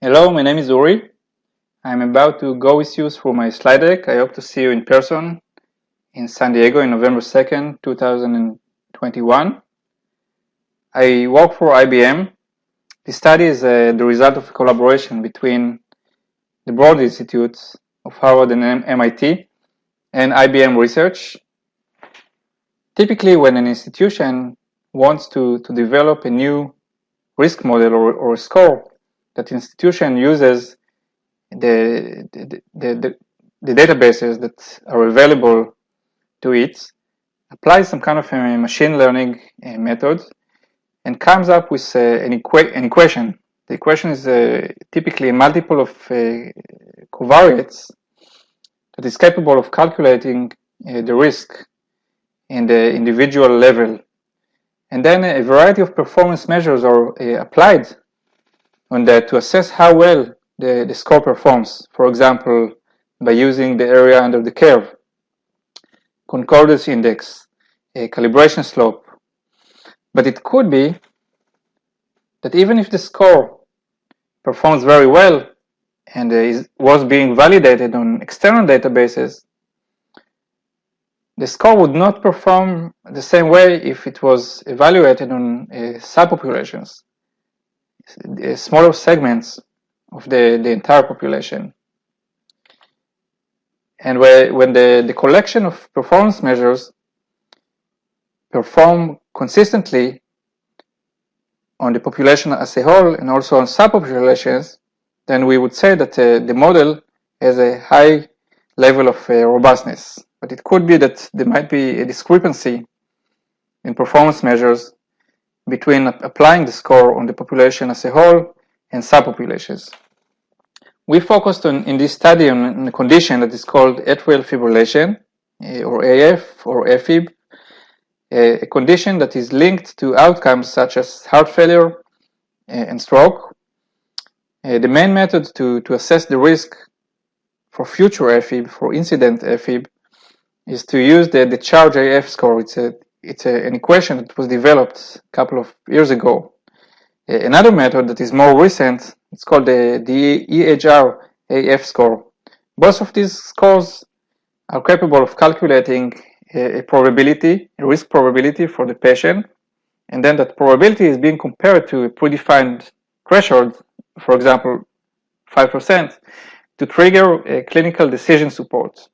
Hello, my name is Uri. I'm about to go with you through my slide deck. I hope to see you in person in San Diego on November 2nd, 2021. I work for IBM. This study is the result of a collaboration between the Broad Institutes of Harvard and MIT and IBM Research. Typically, when an institution wants to develop a new risk model or a score that institution uses the databases that are available to it, applies some kind of a machine learning method, and comes up with an equation. The equation is typically a multiple of covariates that is capable of calculating the risk in the individual level. And then a variety of performance measures are applied on that to assess how well the score performs. For example, by using the area under the curve, concordance index, a calibration slope. But it could be that even if the score performs very well and was being validated on external databases, the score would not perform the same way if it was evaluated on subpopulations, smaller segments of the entire population. And when the collection of performance measures perform consistently on the population as a whole and also on subpopulations, then we would say that the model has a high level of robustness. But it could be that there might be a discrepancy in performance measures between applying the score on the population as a whole and subpopulations. We focused in this study on a condition that is called atrial fibrillation, or AF or AFib, a condition that is linked to outcomes such as heart failure and stroke. The main method to assess the risk for future AFib, for incident AFib, is to use the charge AF score. It's an equation that was developed a couple of years ago. Another method that is more recent, it's called the EHR AF score. Both of these scores are capable of calculating a probability, a risk probability for the patient, and then that probability is being compared to a predefined threshold, for example, 5%, to trigger a clinical decision support.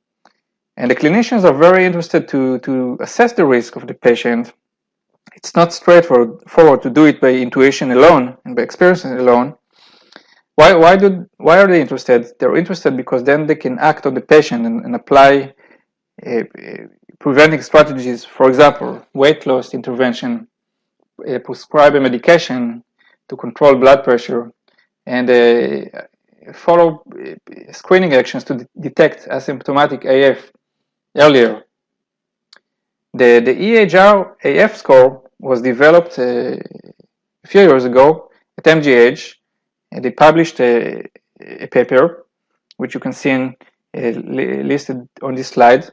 And the clinicians are very interested to assess the risk of the patient. It's not straightforward to do it by intuition alone and by experience alone. Why are they interested? They're interested because then they can act on the patient and apply preventing strategies, for example, weight loss intervention, prescribe a medication to control blood pressure, and follow screening actions to detect asymptomatic AF earlier. The EHR AF score was developed a few years ago at MGH. They published a paper, which you can see listed on this slide.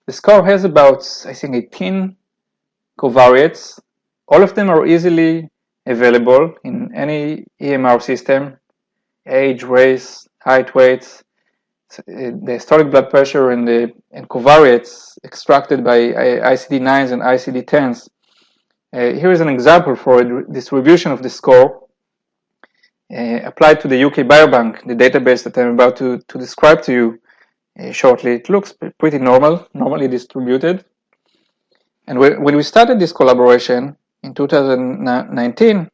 The score has about, I think, 18 covariates. All of them are easily available in any EMR system: age, race, height, weight, the systolic blood pressure, and covariates extracted by ICD-9s and ICD-10s. Here is an example for a distribution of the score applied to the UK Biobank, the database that I'm about to describe to you shortly. It looks pretty normally distributed. And when we started this collaboration in 2019,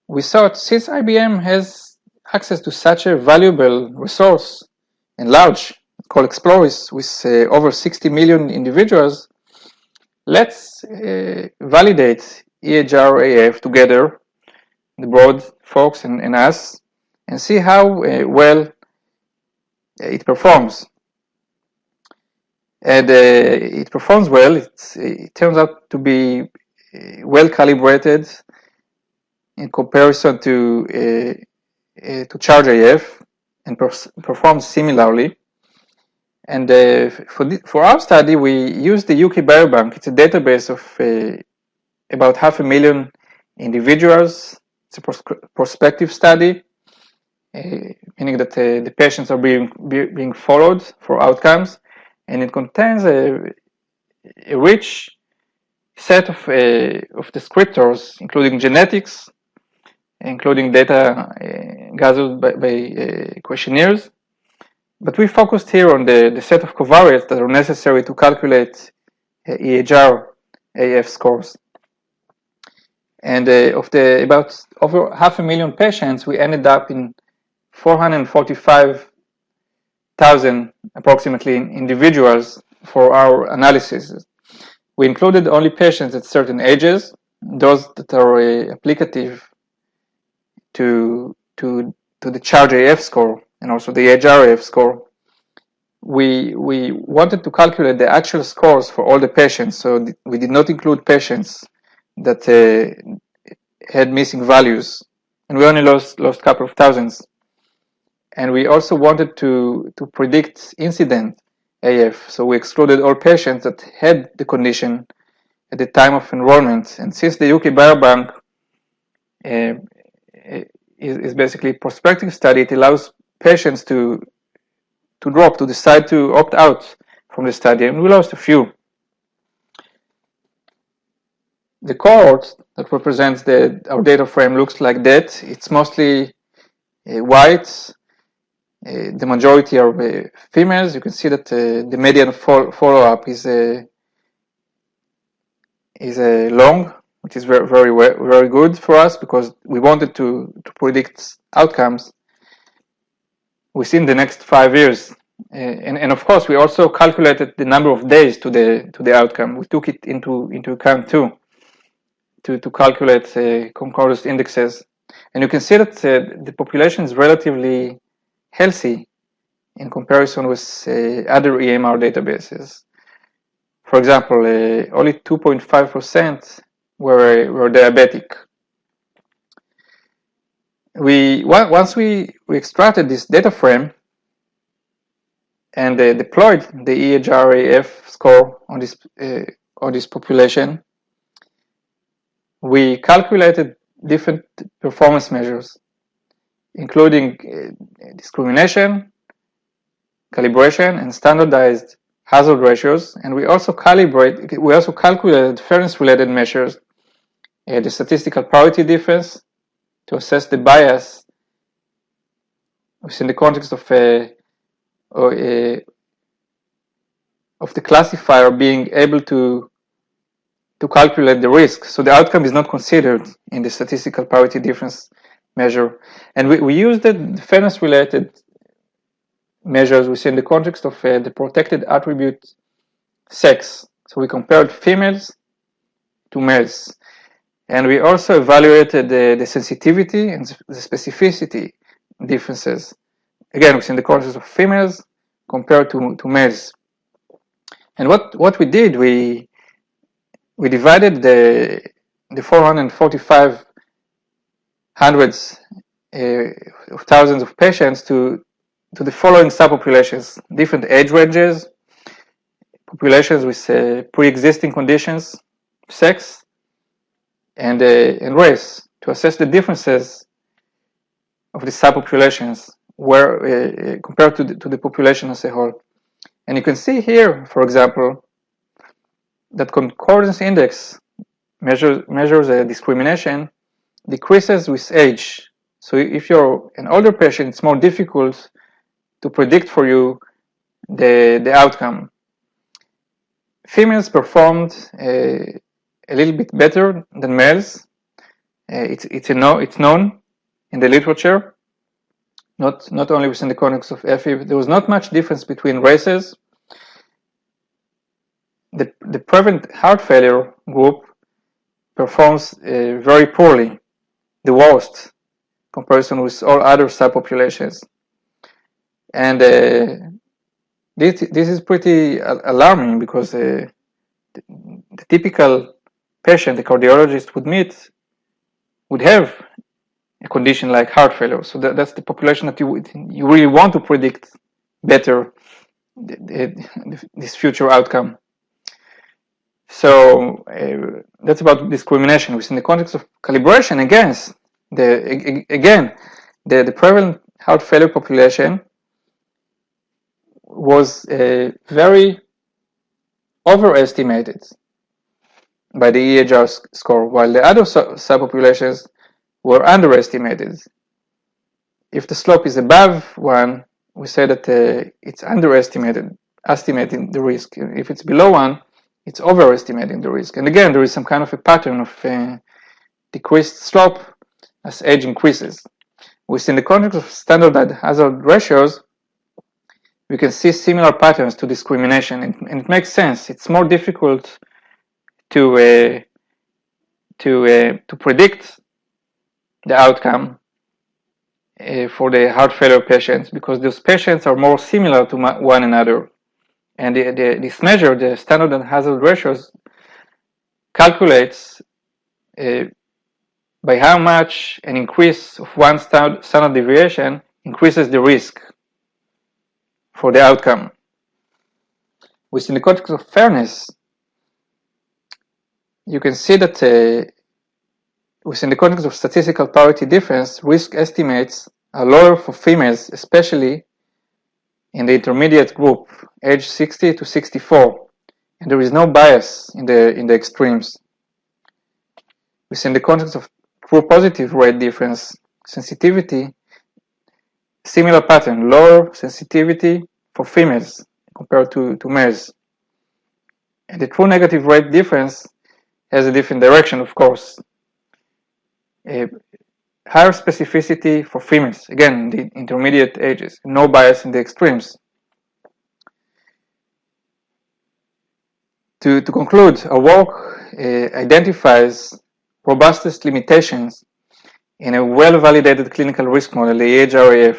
we thought, since IBM has access to such a valuable resource and large, called Exploris, with over 60 million individuals, let's validate EHR AF together, the Broad folks and us, and see how well it performs. And it performs well. It turns out to be well calibrated in comparison to charge AF, and performs similarly. And for our study, we used the UK Biobank. It's a database of about 500,000 individuals. It's a prospective study. meaning that the patients are being followed for outcomes, and it contains a rich set of descriptors, including genetics, including data gathered by questionnaires. But we focused here on the set of covariates that are necessary to calculate EHR AF scores. And of the about over 500,000 patients, we ended up in 445,000 approximately individuals for our analysis. We included only patients at certain ages, those that are applicative to the charge AF score and also the EHR AF score. We wanted to calculate the actual scores for all the patients, so we did not include patients that had missing values, and we only lost a couple of thousands. And we also wanted to predict incident AF, so we excluded all patients that had the condition at the time of enrollment. And since the UK Biobank is basically a prospective study, it allows patients to decide to opt out from the study, and we lost a few. The cohort that represents our data frame looks like that. It's mostly white. The majority are females. You can see that the median follow-up is long, which is very good for us because we wanted to predict outcomes within the next 5 years. And of course, we also calculated the number of days to the outcome. We took it into account too, to calculate concordance indexes. And you can see that the population is relatively healthy in comparison with other EMR databases. For example, only 2.5% were diabetic. Once we extracted this data frame and deployed the EHR-AF score on this population, we calculated different performance measures, including discrimination, calibration, and standardized hazard ratios. And we also calculated fairness-related measures, the statistical priority difference, to assess the bias within the context of the classifier being able to calculate the risk. So the outcome is not considered in the statistical priority difference measure. And we used the fairness-related measures within the context of the protected attribute sex. So we compared females to males. And we also evaluated the sensitivity and the specificity differences, again, within the context of females compared to males. And what we did, we divided the 445 hundreds of thousands of patients to the following subpopulations: different age ranges, populations with pre-existing conditions, sex, and race, to assess the differences of the subpopulations compared to the population as a whole. And you can see here, for example, that concordance index measures discrimination decreases with age. So if you're an older patient, it's more difficult to predict for you the outcome. Females performed a little bit better than males. It's known in the literature, not only within the context of FE. There was not much difference between races. The prevalent heart failure group performs very poorly, the worst, comparison with all other subpopulations. And this is pretty alarming, because the typical patient the cardiologist would have a condition like heart failure. So that's the population that you really want to predict better this future outcome. So that's about discrimination. Within the context of calibration, the prevalent heart failure population was very overestimated by the EHR score, while the other subpopulations were underestimated. If the slope is above 1, we say that it's estimating the risk. If it's below 1, it's overestimating the risk. And again, there is some kind of a pattern of decreased slope as age increases. Within the context of standard hazard ratios, we can see similar patterns to discrimination, and it makes sense. It's more difficult to predict the outcome for the heart failure patients, because those patients are more similar to one another. And this measure, the standard and hazard ratios, calculates by how much an increase of one standard deviation increases the risk for the outcome. Within the context of fairness, you can see that within the context of statistical parity difference, risk estimates are lower for females, especially in the intermediate group, age 60 to 64, and there is no bias in the extremes. Within the context of true positive rate difference sensitivity, similar pattern, lower sensitivity for females compared to males. And the true negative rate difference has a different direction, of course. Higher specificity for females, again, the intermediate ages, no bias in the extremes. To conclude, our work identifies robustest limitations in a well-validated clinical risk model, the EHRAF.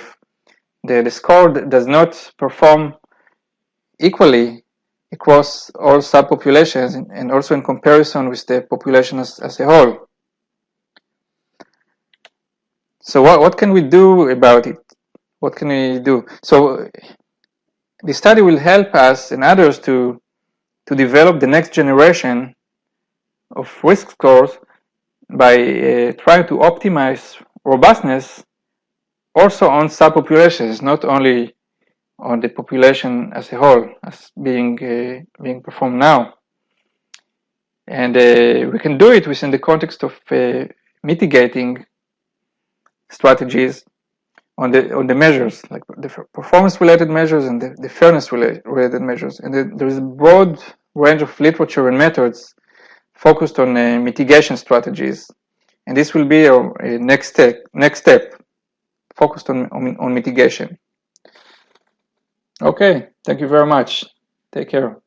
The score does not perform equally across all subpopulations and also in comparison with the population as a whole. So what can we do about it? What can we do? So the study will help us and others to develop the next generation of risk scores by trying to optimize robustness also on subpopulations, not only on the population as a whole, as being performed now. And we can do it within the context of mitigating strategies on the measures, like the performance-related measures and the fairness-related measures. And there is a broad range of literature and methods focused on mitigation strategies. And this will be our next step, focused on mitigation. Okay, thank you very much. Take care.